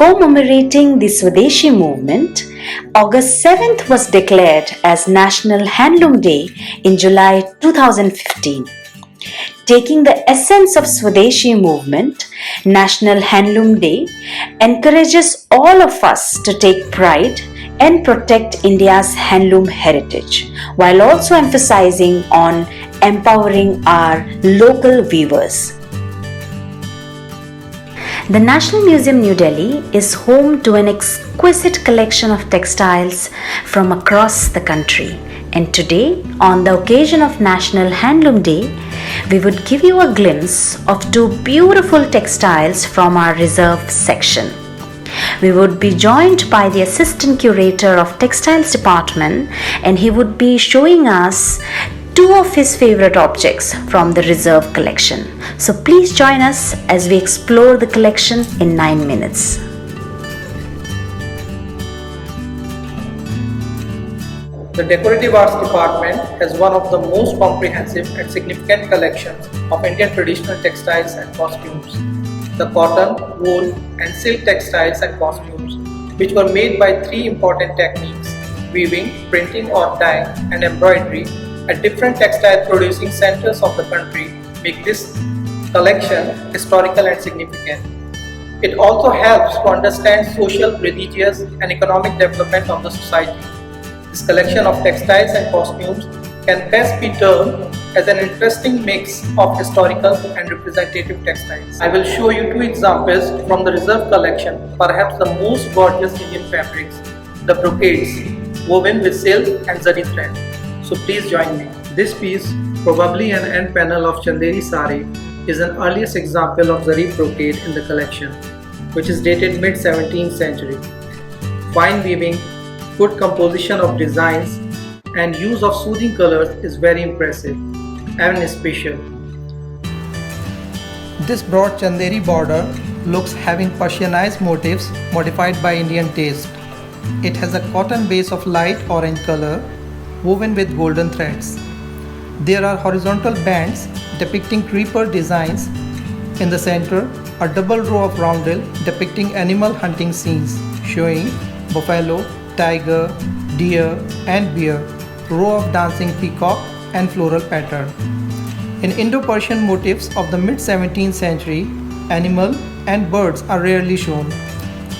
Commemorating the Swadeshi movement, August 7th was declared as National Handloom Day in July 2015. Taking the essence of Swadeshi movement, National Handloom Day encourages all of us to take pride and protect India's handloom heritage, while also emphasizing on empowering our local weavers. The National Museum, New Delhi is home to an exquisite collection of textiles from across the country. And today, on the occasion of National Handloom Day, we would give you a glimpse of two beautiful textiles from our reserve section. We would be joined by the Assistant Curator of Textiles Department, and he would be showing us two of his favorite objects from the reserve collection. So please join us as we explore the collection in 9 minutes. The Decorative Arts Department has one of the most comprehensive and significant collections of Indian traditional textiles and costumes. The cotton, wool and silk textiles and costumes, which were made by three important techniques: weaving, printing or dyeing, and embroidery, at different textile producing centers of the country, make this collection historical and significant. It also helps to understand social, religious and economic development of the society. This collection of textiles and costumes can best be termed as an interesting mix of historical and representative textiles. I will show you two examples from the reserve collection, perhaps the most gorgeous Indian fabrics, the brocades, woven with silk and zari thread. So please join me. This piece, probably an end panel of Chanderi sari, is an earliest example of zari brocade in the collection, which is dated mid-17th century. Fine weaving, good composition of designs and use of soothing colors is very impressive and special. This broad Chanderi border looks having Persianized motifs modified by Indian taste. It has a cotton base of light orange color woven with golden threads. There are horizontal bands depicting creeper designs. In the center, a double row of roundel depicting animal hunting scenes showing buffalo, tiger, deer and bear, row of dancing peacock and floral pattern. In Indo-Persian motifs of the mid-17th century, animal and birds are rarely shown.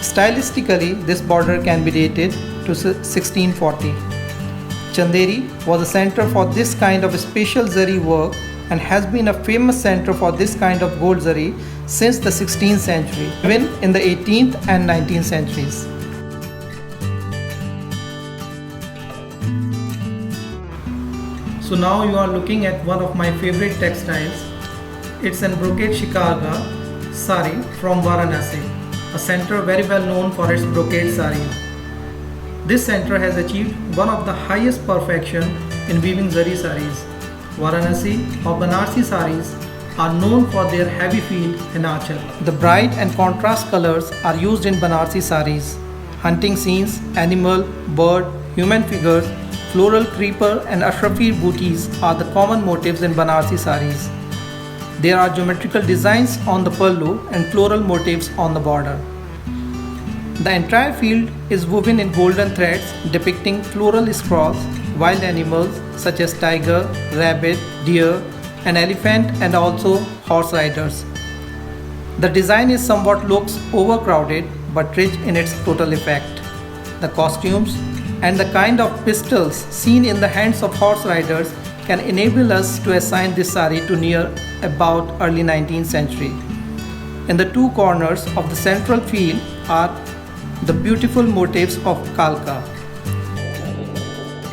Stylistically, this border can be dated to 1640. Chanderi was a center for this kind of special zari work and has been a famous center for this kind of gold zari since the 16th century, even in the 18th and 19th centuries. So now you are looking at one of my favorite textiles. It's an brocade shikarga sari from Varanasi, a center very well known for its brocade saris. This center has achieved one of the highest perfection in weaving zari saris. Varanasi or Banarsi saris are known for their heavy feel and achal. The bright and contrast colors are used in Banarsi saris. Hunting scenes, animal, bird, human figures, floral creeper and ashrafi booties are the common motifs in Banarsi saris. There are geometrical designs on the pallu and floral motifs on the border. The entire field is woven in golden threads depicting floral scrolls, wild animals such as tiger, rabbit, deer, an elephant and also horse riders. The design is somewhat looks overcrowded but rich in its total effect. The costumes and the kind of pistols seen in the hands of horse riders can enable us to assign this sari to near about early 19th century. In the two corners of the central field are the beautiful motifs of Kalka.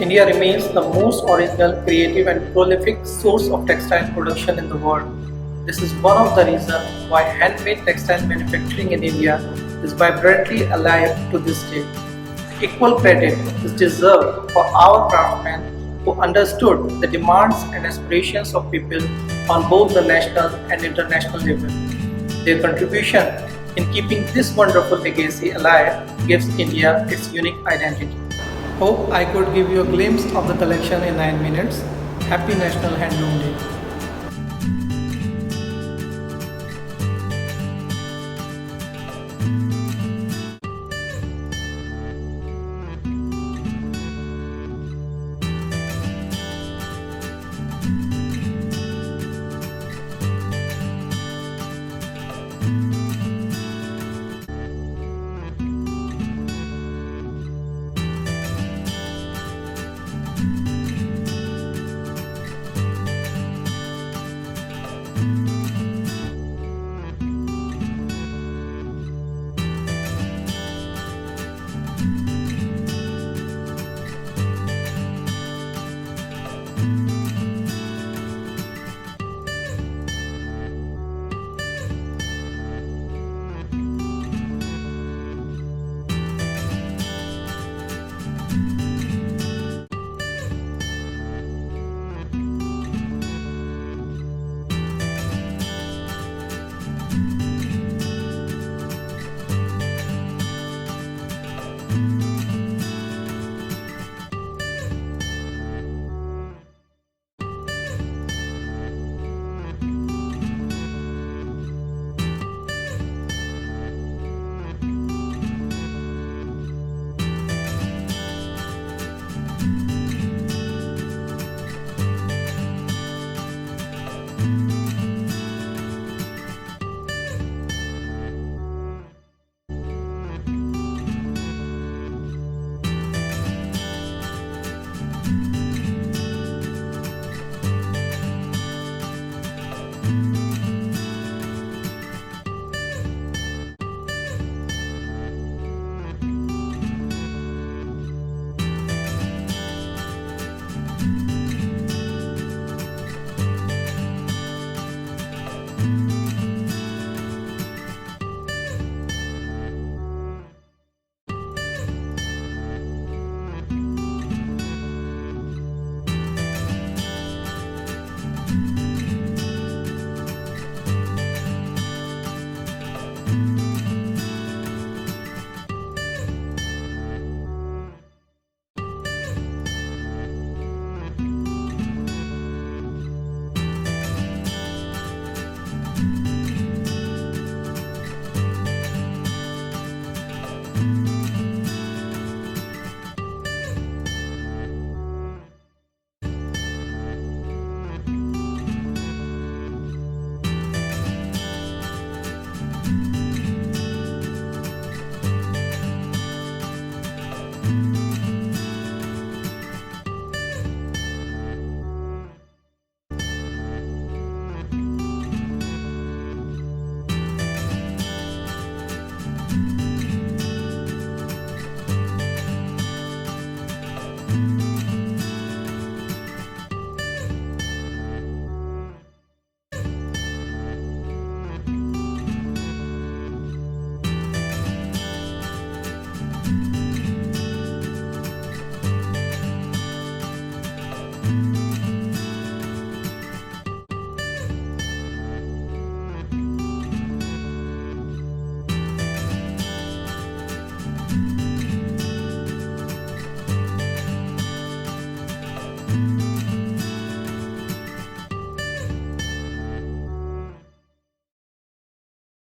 India remains the most original, creative and prolific source of textile production in the world. This is one of the reasons why handmade textile manufacturing in India is vibrantly alive to this day. Equal credit is deserved for our craftsmen who understood the demands and aspirations of people on both the national and international level. Their contribution in keeping this wonderful legacy alive gives India its unique identity. Hope I could give you a glimpse of the collection in 9 minutes. Happy National Handloom Day.